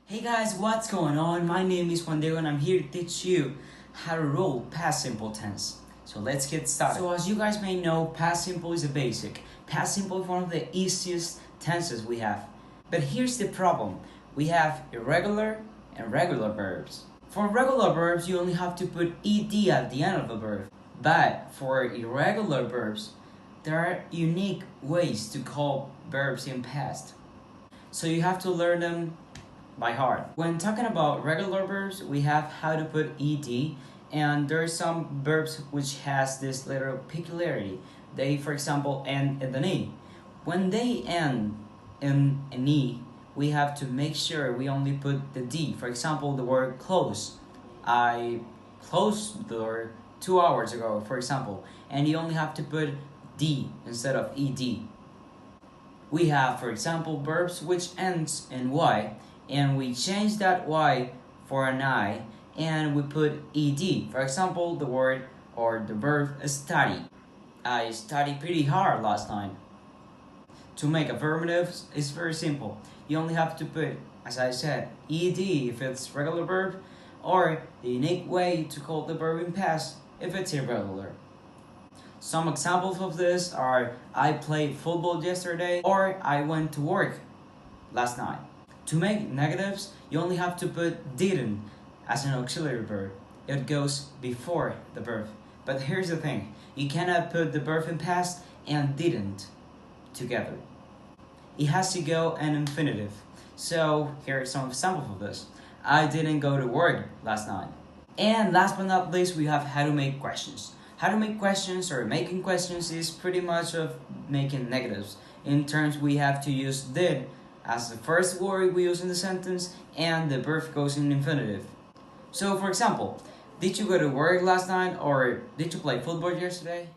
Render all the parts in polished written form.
Hey guys, what's going on? My name is Juan Diego and I'm here to teach you how to roll past simple tense. So let's get started. So as you guys may know, past simple is a basic. Past simple is one of the easiest tenses we have. But here's the problem. We have irregular and regular verbs. For regular verbs, you only have to put ed at the end of the verb. But for irregular verbs, there are unique ways to call verbs in past. So you have to learn them by heart. When talking about regular verbs, we have how to put ed, and there are some verbs which has this little peculiarity. They, for example, end in an e. When they end in an e, we have to make sure we only put the d. For example, the word close. I closed the door 2 hours ago, for example, and you only have to put d instead of ed. We have, for example, verbs which ends in y, and we change that y for an I, and we put ed. For example, the word or the verb study. I studied pretty hard last night. To make affirmatives, it's very simple. You only have to put, as I said, ed if it's regular verb, or the unique way to call the verb in past if it's irregular. Some examples of this are I played football yesterday, or I went to work last night. To make negatives, you only have to put didn't as an auxiliary verb. It goes before the verb. But here's the thing, you cannot put the verb in past and didn't together. It has to go in infinitive. So here are some examples of this. I didn't go to work last night. And last but not least, we have how to make questions. How to make questions or making questions is pretty much of making negatives. In terms, we have to use did as the first word we use in the sentence, and the verb goes in infinitive. So for example, did you go to work last night, or did you play football yesterday?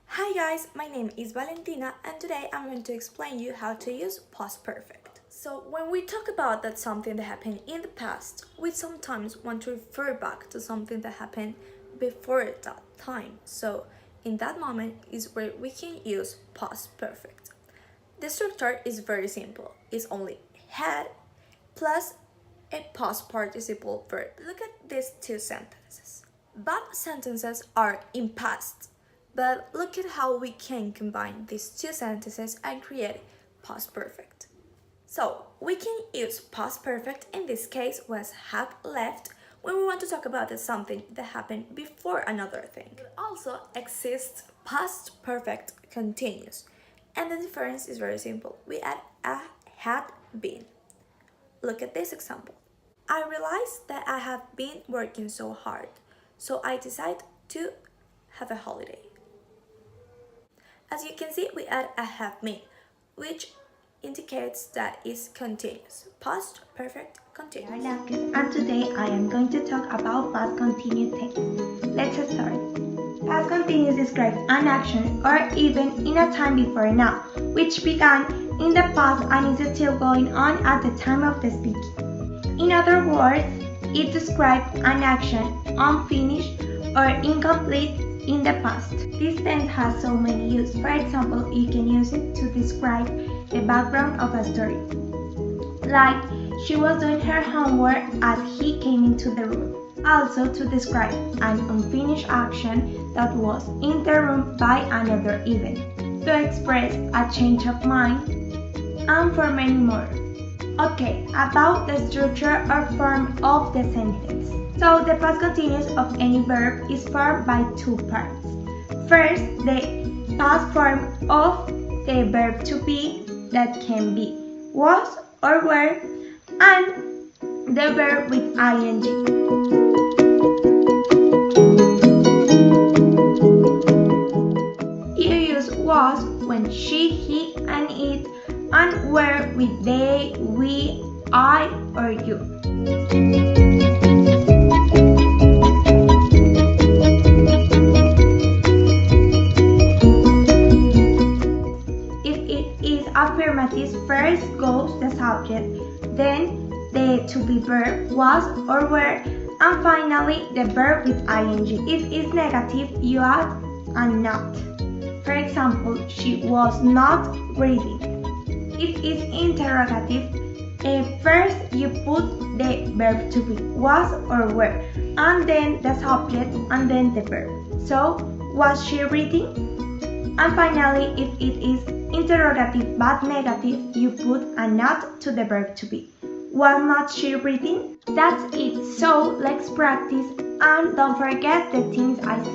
Hi guys, my name is Valentina and today I'm going to explain you how to use past perfect. So when we talk about that something that happened in the past, we sometimes want to refer back to something that happened before that time. So in that moment is where we can use past perfect. The structure is very simple. It's only had plus a past participle verb. Look at these two sentences. Both sentences are in past, but look at how we can combine these two sentences and create past perfect. So we can use past perfect, in this case was have left, when we want to talk about something that happened before another thing. It also exists past perfect continuous. And the difference is very simple. We add a had been. Look at this example. I realized that I have been working so hard, so I decided to have a holiday. As you can see, we add a have been, which indicates that it's continuous. Past perfect continuous. And today I am going to talk about past continuous tense. Let's start. Past continuous describes an action or event in a time before now, which began in the past and is still going on at the time of the speaking. In other words, it describes an action unfinished or incomplete in the past. This tense has so many uses. For example, you can use it to describe the background of a story. Like, she was doing her homework as he came into the room. Also to describe an unfinished action that was interrupted by another event. To express a change of mind, and for many more. Okay, about the structure or form of the sentence. So the past continuous of any verb is formed by two parts. First, the past form of the verb to be, that can be was or were, and the verb with ing. You use was when she, he, and it, and were with they, we, I, or you. If it is affirmative, first goes the subject, then the to be verb was or were, and finally the verb with ing. If it's negative, you add a not. For example, she was not reading. If it's interrogative, First, you put the verb to be, was or were, and then the subject, and then the verb. So, was she reading? And finally, if it is interrogative but negative, you put a not to the verb to be. Was not she reading? That's it. So, let's practice, and don't forget the things I say.